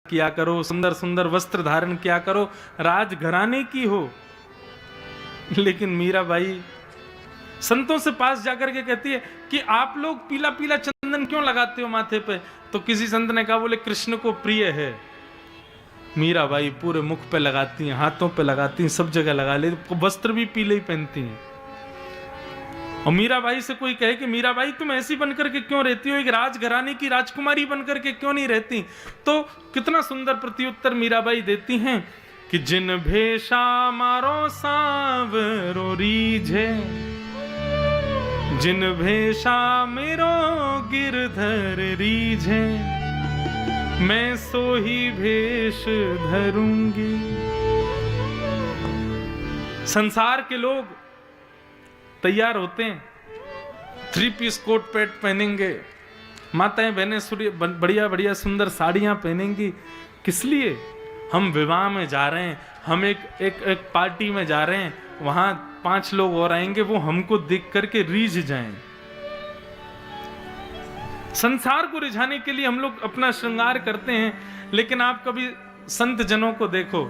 किया करो, सुंदर सुंदर वस्त्र धारण किया करो, राजघराने की हो। लेकिन मीराबाई संतों से पास जाकर के कहती है कि आप लोग पीला पीला चंदन क्यों लगाते हो माथे पे? तो किसी संत ने कहा, बोले कृष्ण को प्रिय है। मीराबाई पूरे मुख पे लगाती हैं, हाथों पे लगाती हैं, सब जगह लगा ले, वस्त्र भी पीले ही पहनती हैं। और मीराबाई से कोई कहे कि मीराबाई तुम ऐसी बनकर के क्यों रहती हो, एक राजघराने की राजकुमारी बनकर के क्यों नहीं रहती? तो कितना सुंदर प्रत्युत्तर मीराबाई देती हैं कि जिन भेषा मारो सांवरो रीझे, जिन भेषा मेरो गिरधर रीझे, मैं सो ही भेष धरूंगी। संसार के लोग तैयार होते हैं, 3 पीस कोट पैंट पहनेंगे, माताएं बहनें बढ़िया बढ़िया सुंदर साड़ियां पहनेंगी। किस लिए? हम विवाह में जा रहे हैं, हम एक पार्टी में जा रहे हैं, वहां 5 लोग और आएंगे, वो हमको देख करके रीझ जाएं। संसार को रिझाने के लिए हम लोग अपना श्रृंगार करते हैं। लेकिन आप कभी संत जनों को देखो,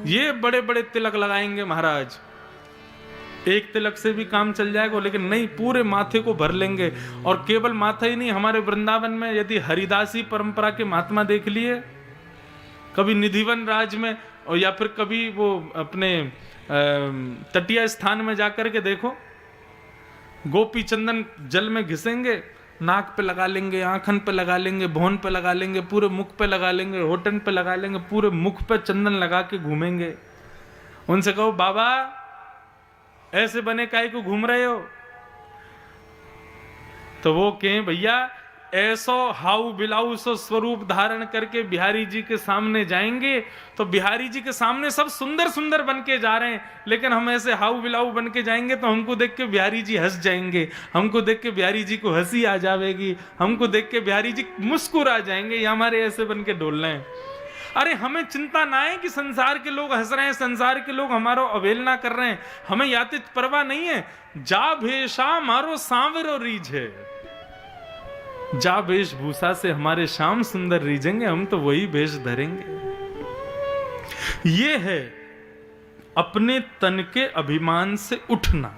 ये बड़े बड़े तिलक लगाएंगे महाराज, एक तिलक से भी काम चल जाएगा, लेकिन नहीं, पूरे माथे को भर लेंगे। और केवल माथा ही नहीं, हमारे वृंदावन में यदि हरिदासी परंपरा के महात्मा देख लिए, कभी निधिवन राज में और या फिर कभी वो अपने तटीय स्थान में जाकर के देखो, गोपी चंदन जल में घिसेंगे, नाक पे लगा लेंगे, आंखन पे लगा लेंगे, भौन पे लगा लेंगे, पूरे मुख पे लगा लेंगे, होठन पे लगा लेंगे, पूरे मुख पे चंदन लगा के घूमेंगे। उनसे कहो, बाबा ऐसे बने काहे को घूम रहे हो? तो वो कहें, भैया ऐसो हाउ बिलाऊ सो स्वरूप धारण करके बिहारी जी के सामने जाएंगे, तो बिहारी जी के सामने सब सुंदर सुंदर बन के जा रहे हैं, लेकिन हम ऐसे हाउ बिलाऊ बन के जाएंगे तो हमको देख के बिहारी जी हंस जाएंगे, हमको देख के बिहारी जी को हंसी आ जाएगी, हमको देख के बिहारी जी मुस्कुरा जाएंगे, ये हमारे ऐसे बन के डोल रहे हैं। अरे हमें चिंता ना है कि संसार के लोग हंस रहे हैं, संसार के लोग हमारा अवहेलना कर रहे हैं, हमें यातित परवाह नहीं है। जा भेषा मारो सांवरो रीझे, जा वेशभूषा से हमारे श्याम सुंदर रीझेंगे, हम तो वही भेष धरेंगे। ये है अपने तन के अभिमान से उठना।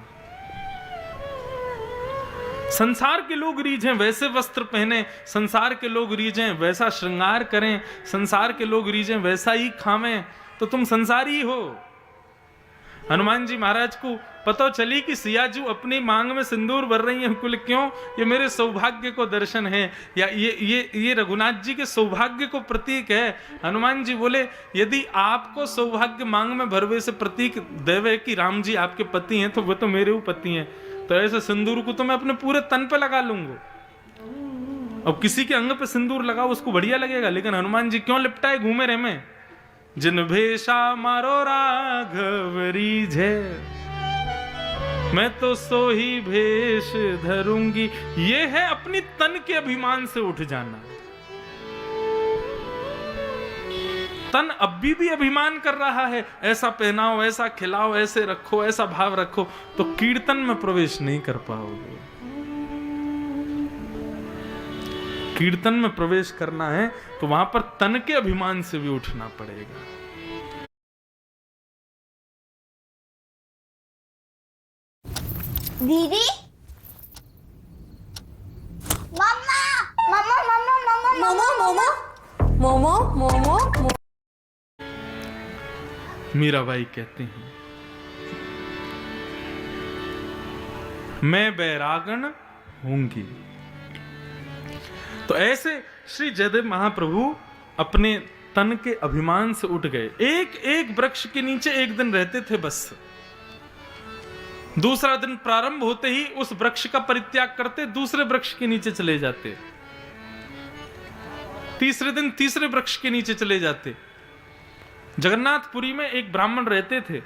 संसार के लोग रीझें वैसे वस्त्र पहने, संसार के लोग रीझें वैसा श्रृंगार करें, संसार के लोग रीझें वैसा ही खावें, तो तुम संसारी हो। हनुमान जी महाराज को पता चली कि सियाजू अपनी मांग में सिंदूर भर रही है, कुल क्यों? ये मेरे सौभाग्य को दर्शन है, या ये रघुनाथ जी के सौभाग्य को प्रतीक है। हनुमान जी बोले, यदि आपको सौभाग्य मांग में भरवे से प्रतीक देवे कि राम जी आपके पति हैं, तो वो तो मेरे पति हैं, तो ऐसे सिंदूर को तो मैं अपने पूरे तन पे लगा लूंगा। अब किसी के अंग पे सिंदूर लगाओ, उसको बढ़िया लगेगा, लेकिन हनुमान जी क्यों लिपटाए घूमे रहे में? जिन भेषा मारो राघव रीझे, मैं तो सो ही भेष धरूंगी। ये है अपनी तन के अभिमान से उठ जाना। तन अब भी अभिमान कर रहा है, ऐसा पहनाओ, ऐसा खिलाओ, ऐसे रखो, ऐसा भाव रखो, तो कीर्तन में प्रवेश नहीं कर पाओगे। कीर्तन में प्रवेश करना है तो वहां पर तन के अभिमान से भी उठना पड़ेगा। दीदी, मम्मा, मम्मा, मम्मा, मम्मा, मम्मा, मम्मा, मम्मा, मम्मा। मीराबाई कहते हैं, मैं बैरागण होंगी। तो ऐसे श्री जयदेव महाप्रभु अपने तन के अभिमान से उठ गए। एक एक वृक्ष के नीचे एक दिन रहते थे बस। दूसरा दिन प्रारंभ होते ही उस वृक्ष का परित्याग करते, दूसरे वृक्ष के नीचे चले जाते। तीसरे दिन तीसरे वृक्ष के नीचे चले जाते। जगन्नाथपुरी में एक ब्राह्मण रहते थे।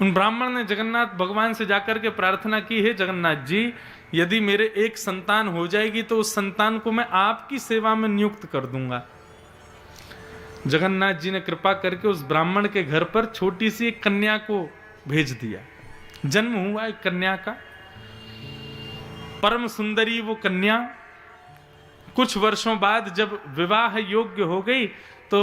उन ब्राह्मण ने जगन्नाथ भगवान से जाकर के प्रार्थना की, है जगन्नाथ जी, यदि मेरे एक संतान हो जाएगी तो उस संतान को मैं आपकी सेवा में नियुक्त कर दूंगा। जगन्नाथ जी ने कृपा करके उस ब्राह्मण के घर पर छोटी सी एक कन्या को भेज दिया। जन्म हुआ एक कन्या का, परम सुंदरी वो कन्या, कुछ वर्षों बाद जब विवाह योग्य हो गई तो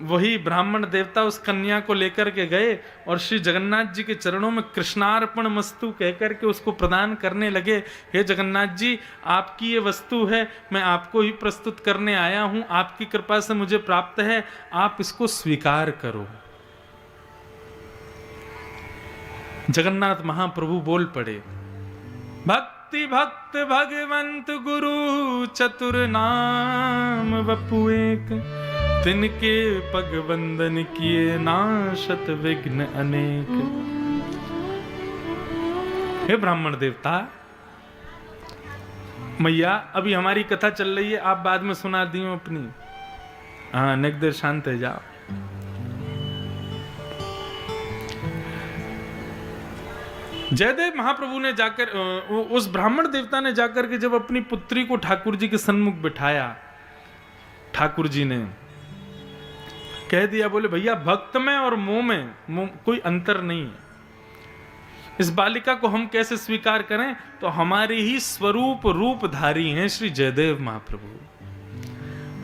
वही ब्राह्मण देवता उस कन्या को लेकर के गए और श्री जगन्नाथ जी के चरणों में कृष्णार्पण मस्तु कहकर के उसको प्रदान करने लगे। हे जगन्नाथ जी, आपकी ये वस्तु है, मैं आपको ही प्रस्तुत करने आया हूं, आपकी कृपा से मुझे प्राप्त है, आप इसको स्वीकार करो। जगन्नाथ महाप्रभु बोल पड़े, भक्ति भक्त भगवंत गुरु चतुर नाम वपु एक, तिनके पग वंदन किए नाशत विघ्न अनेक। हे ब्राह्मण देवता, मैया अभी हमारी कथा चल रही है, आप बाद में सुना दी हो अपनी। हाँ, नेक देर शांत है, जाओ। जयदेव महाप्रभु ने जाकर, उस ब्राह्मण देवता ने जाकर के जब अपनी पुत्री को ठाकुर जी के सन्मुख बिठाया, ठाकुर जी ने कह दिया, बोले भैया भक्त में और मोह में कोई अंतर नहीं है, इस बालिका को हम कैसे स्वीकार करें? तो हमारे ही स्वरूप रूपधारी हैं श्री जयदेव महाप्रभु,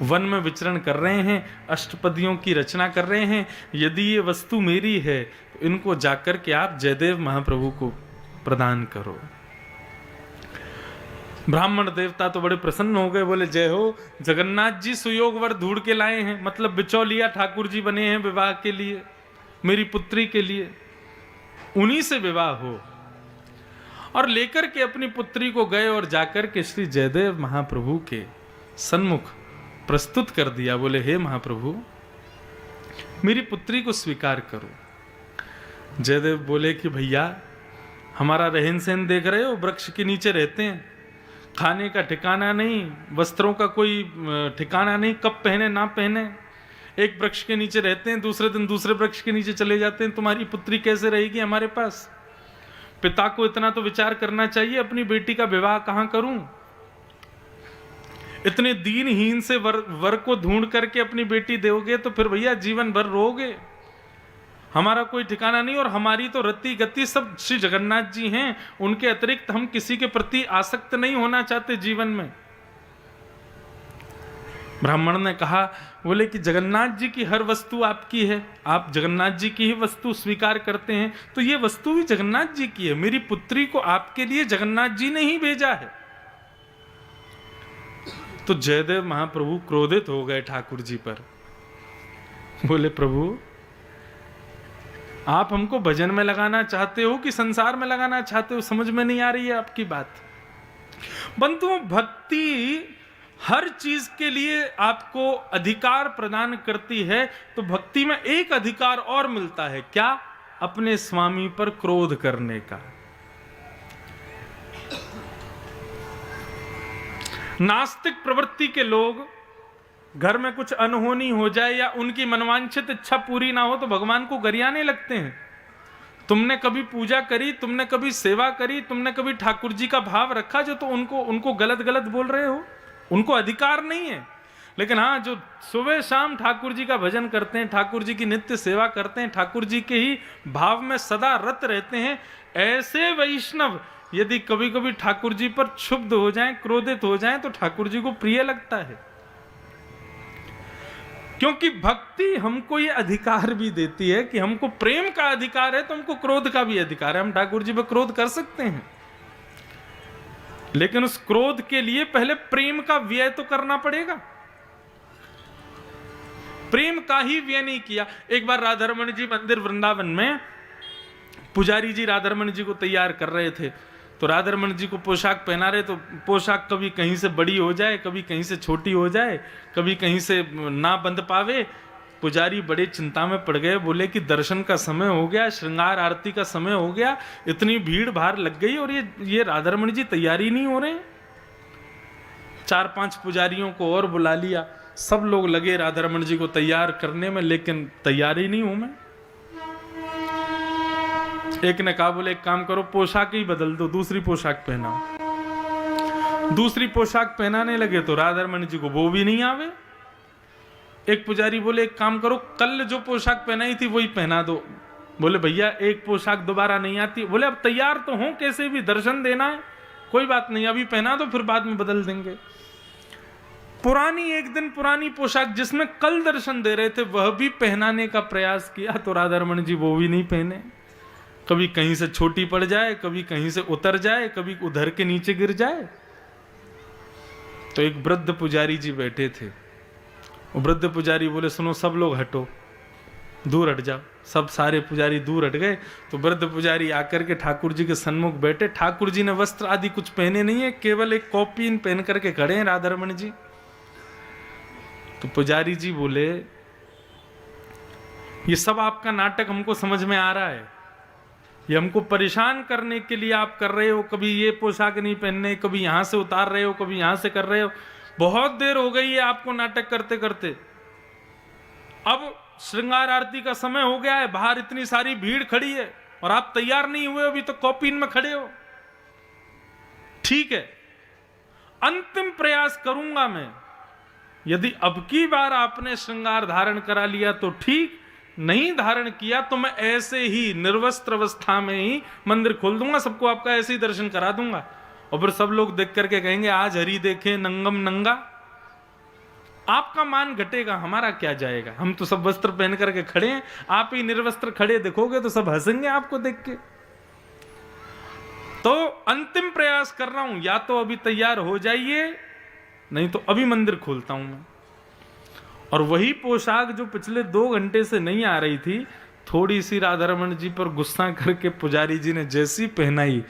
वन में विचरण कर रहे हैं, अष्टपदियों की रचना कर रहे हैं। यदि ये वस्तु मेरी है तो इनको जाकर के आप जयदेव महाप्रभु को प्रदान करो। ब्राह्मण देवता तो बड़े प्रसन्न हो गए, बोले जय हो, जगन्नाथ जी सुयोग वर ढूंढ के लाए हैं, मतलब बिचौलिया ठाकुर जी बने हैं विवाह के लिए, मेरी पुत्री के लिए, उन्हीं से विवाह हो। और लेकर के अपनी पुत्री को गए और जाकर के श्री जयदेव महाप्रभु के सन्मुख प्रस्तुत कर दिया। बोले हे महाप्रभु, मेरी पुत्री को स्वीकार करो। जयदेव बोले कि भैया, हमारा रहन सहन देख रहे हो, वृक्ष के नीचे रहते हैं, खाने का ठिकाना नहीं, वस्त्रों का कोई ठिकाना नहीं, कब पहने ना पहने, एक वृक्ष के नीचे रहते हैं, दूसरे दिन दूसरे वृक्ष के नीचे चले जाते हैं, तुम्हारी पुत्री कैसे रहेगी हमारे पास? पिता को इतना तो विचार करना चाहिए, अपनी बेटी का विवाह कहां करूं? इतने दीनहीन से वर को ढूंढ करके अपनी बेटी दोगे तो फिर भैया जीवन भर रोगे, हमारा कोई ठिकाना नहीं। और हमारी तो रति गति सब श्री जगन्नाथ जी हैं, उनके अतिरिक्त हम किसी के प्रति आसक्त नहीं होना चाहते जीवन में। ब्राह्मण ने कहा, बोले कि जगन्नाथ जी की हर वस्तु आपकी है, आप जगन्नाथ जी की ही वस्तु स्वीकार करते हैं, तो ये वस्तु भी जगन्नाथ जी की है, मेरी पुत्री को आपके लिए जगन्नाथ जी ने ही भेजा है। तो जयदेव महाप्रभु क्रोधित हो गए ठाकुर जी पर, बोले प्रभु, आप हमको भजन में लगाना चाहते हो कि संसार में लगाना चाहते हो? समझ में नहीं आ रही है आपकी बात। बंधुओं, भक्ति हर चीज के लिए आपको अधिकार प्रदान करती है, तो भक्ति में एक अधिकार और मिलता है, क्या? अपने स्वामी पर क्रोध करने का। नास्तिक प्रवृत्ति के लोग, घर में कुछ अनहोनी हो जाए या उनकी मनवांछित इच्छा पूरी ना हो तो भगवान को गरियाने लगते हैं। तुमने कभी पूजा करी, तुमने कभी सेवा करी, तुमने कभी ठाकुर जी का भाव रखा जो, तो उनको गलत गलत बोल रहे हो, उनको अधिकार नहीं है। लेकिन हाँ, जो सुबह शाम ठाकुर जी का भजन करते हैं, ठाकुर जी की नित्य सेवा करते हैं, ठाकुर जी के ही भाव में सदा रत रहते हैं, ऐसे वैष्णव यदि कभी कभी ठाकुर जी पर क्षुब्ध हो जाएं, क्रोधित हो जाएं, तो ठाकुर जी को प्रिय लगता है। क्योंकि भक्ति हमको ये अधिकार भी देती है कि हमको प्रेम का अधिकार है तो हमको क्रोध का भी अधिकार है। हम ठाकुर जी पर क्रोध कर सकते हैं, लेकिन उस क्रोध के लिए पहले प्रेम का व्यय तो करना पड़ेगा। प्रेम का ही व्यय नहीं किया। एक बार राधारमण जी मंदिर वृंदावन में पुजारी जी राधारमण जी को तैयार कर रहे थे, तो राधारमण जी को पोशाक पहना रहे, तो पोशाक कभी कहीं से बड़ी हो जाए, कभी कहीं से छोटी हो जाए, कभी कहीं से ना बंध पावे। पुजारी बड़े चिंता में पड़ गए, बोले कि दर्शन का समय हो गया, श्रृंगार आरती का समय हो गया, इतनी भीड़ भाड़ लग गई और ये राधारमण जी तैयारी नहीं हो रहे। 4-5 पुजारियों को और बुला लिया, सब लोग लगे राधारमण जी को तैयार करने में, लेकिन तैयार ही नहीं हूं मैं। एक ने कहा, बोले एक काम करो, पोशाक ही बदल दो, दूसरी पोशाक पहनाओ। दूसरी पोशाक पहनाने लगे तो राधारमण जी को वो भी नहीं आवे। एक पुजारी बोले एक काम करो, कल जो पोशाक पहनाई थी वही पहना दो। बोले भैया एक पोशाक दोबारा नहीं आती। बोले अब तैयार तो हो, कैसे भी दर्शन देना है, कोई बात नहीं, अभी पहना दो, फिर बाद में बदल देंगे। पुरानी, एक दिन पुरानी पोशाक जिसमें कल दर्शन दे रहे थे वह भी पहनाने का प्रयास किया तो राधा रमण जी वो भी नहीं पहने। कभी कहीं से छोटी पड़ जाए, कभी कहीं से उतर जाए, कभी उधर के नीचे गिर जाए। तो एक वृद्ध पुजारी जी बैठे थे। वो वृद्ध पुजारी बोले, सुनो सब लोग हटो, दूर हट जाओ। सब सारे पुजारी दूर हट गए। तो वृद्ध पुजारी आकर के ठाकुर जी के सन्मुख बैठे। ठाकुर जी ने वस्त्र आदि कुछ पहने नहीं है, केवल एक कॉपीन पहन करके खड़े हैं राधा रमण जी। तो पुजारी जी बोले, ये सब आपका नाटक हमको समझ में आ रहा है, ये हमको परेशान करने के लिए आप कर रहे हो। कभी ये पोशाक नहीं पहनने, कभी यहां से उतार रहे हो, कभी यहां से कर रहे हो। बहुत देर हो गई है आपको नाटक करते करते। अब श्रृंगार आरती का समय हो गया है, बाहर इतनी सारी भीड़ खड़ी है और आप तैयार नहीं हुए, अभी तो कॉपीन में खड़े हो। ठीक है, अंतिम प्रयास करूंगा मैं। यदि अब की बार आपने श्रृंगार धारण करा लिया तो ठीक, नहीं धारण किया तो मैं ऐसे ही निर्वस्त्र अवस्था में ही मंदिर खोल दूंगा, सबको आपका ऐसे ही दर्शन करा दूंगा। और फिर सब लोग देख करके कहेंगे आज हरि देखे नंगम नंगा। आपका मान घटेगा, हमारा क्या जाएगा। हम तो सब वस्त्र पहन करके खड़े हैं, आप ही निर्वस्त्र खड़े देखोगे तो सब हंसेंगे आपको देख के। तो अंतिम प्रयास कर रहा हूं, या तो अभी तैयार हो जाइए, नहीं तो अभी मंदिर खोलता हूं मैं। और वही पोशाक जो पिछले 2 घंटे से नहीं आ रही थी, थोड़ी सी राधा रमण जी पर गुस्सा करके पुजारी जी ने जैसी पहनाई,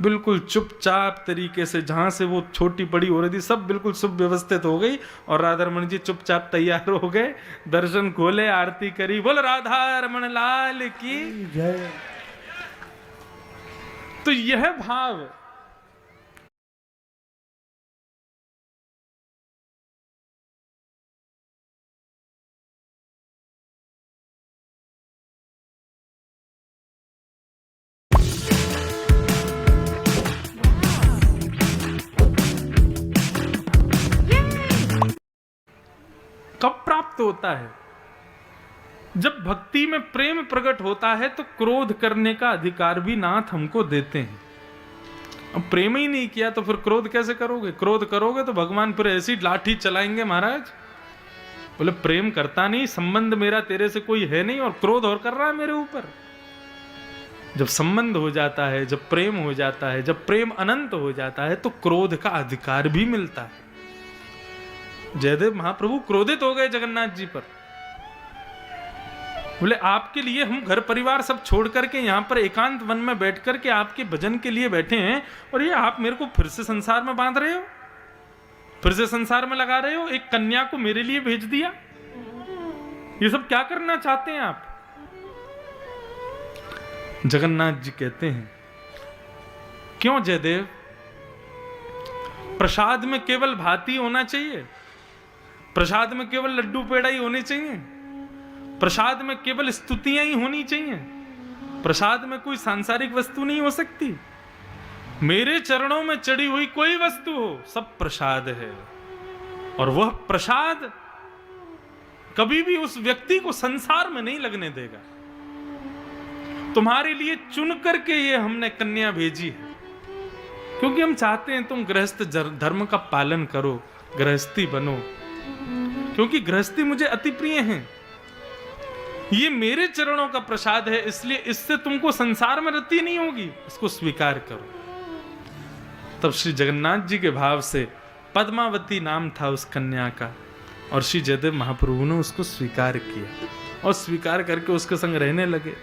बिल्कुल चुपचाप तरीके से, जहां से वो छोटी बड़ी हो रही थी सब बिल्कुल सुव्यवस्थित हो गई। और राधा रमण जी चुपचाप तैयार हो गए, दर्शन खोले, आरती करी। बोल राधा रमण लाल की जय। तो यह भाव कब प्राप्त होता है? जब भक्ति में प्रेम प्रकट होता है तो क्रोध करने का अधिकार भी नाथ हमको देते हैं। अब प्रेम ही नहीं किया तो फिर क्रोध कैसे करोगे? क्रोध करोगे तो भगवान फिर ऐसी लाठी चलाएंगे महाराज। बोले प्रेम करता नहीं, संबंध मेरा तेरे से कोई है नहीं और क्रोध और कर रहा है मेरे ऊपर। जब संबंध हो जाता है, जब प्रेम हो जाता है, जब प्रेम अनंत हो जाता है तो क्रोध का अधिकार भी मिलता है। जयदेव महाप्रभु क्रोधित हो गए जगन्नाथ जी पर। बोले आपके लिए हम घर परिवार सब छोड़ करके यहाँ पर एकांत वन में बैठ करके आपके भजन के लिए बैठे हैं, और ये आप मेरे को फिर से संसार में बांध रहे हो, फिर से संसार में लगा रहे हो। एक कन्या को मेरे लिए भेज दिया, ये सब क्या करना चाहते हैं आप? जगन्नाथ जी कहते हैं, क्यों जयदेव? प्रसाद में केवल भाती होना चाहिए, प्रसाद में केवल लड्डू पेड़ा ही होने चाहिए, प्रसाद में केवल स्तुतियां ही होनी चाहिए, प्रसाद में कोई सांसारिक वस्तु नहीं हो सकती। मेरे चरणों में चढ़ी हुई कोई वस्तु हो, सब प्रसाद है। और वह प्रसाद कभी भी उस व्यक्ति को संसार में नहीं लगने देगा। तुम्हारे लिए चुन करके ये हमने कन्या भेजी है, क्योंकि हम चाहते हैं तुम गृहस्थ धर्म का पालन करो, गृहस्थी बनो, क्योंकि गृहस्थी मुझे अति प्रिय है। ये मेरे चरणों का प्रसाद है, इसलिए इससे तुमको संसार में रति नहीं होगी, इसको स्वीकार करो। तब श्री जगन्नाथ जी के भाव से पद्मावती नाम था उस कन्या का, और श्री जयदेव महाप्रभु ने उसको स्वीकार किया और स्वीकार करके उसके संग रहने लगे।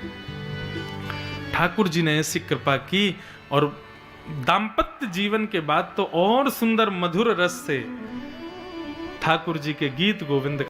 ठाकुर जी ने ऐसी कृपा की, और दाम्पत्य जीवन के बाद तो और सुंदर मधुर रस से ठाकुर जी के गीत गोविंद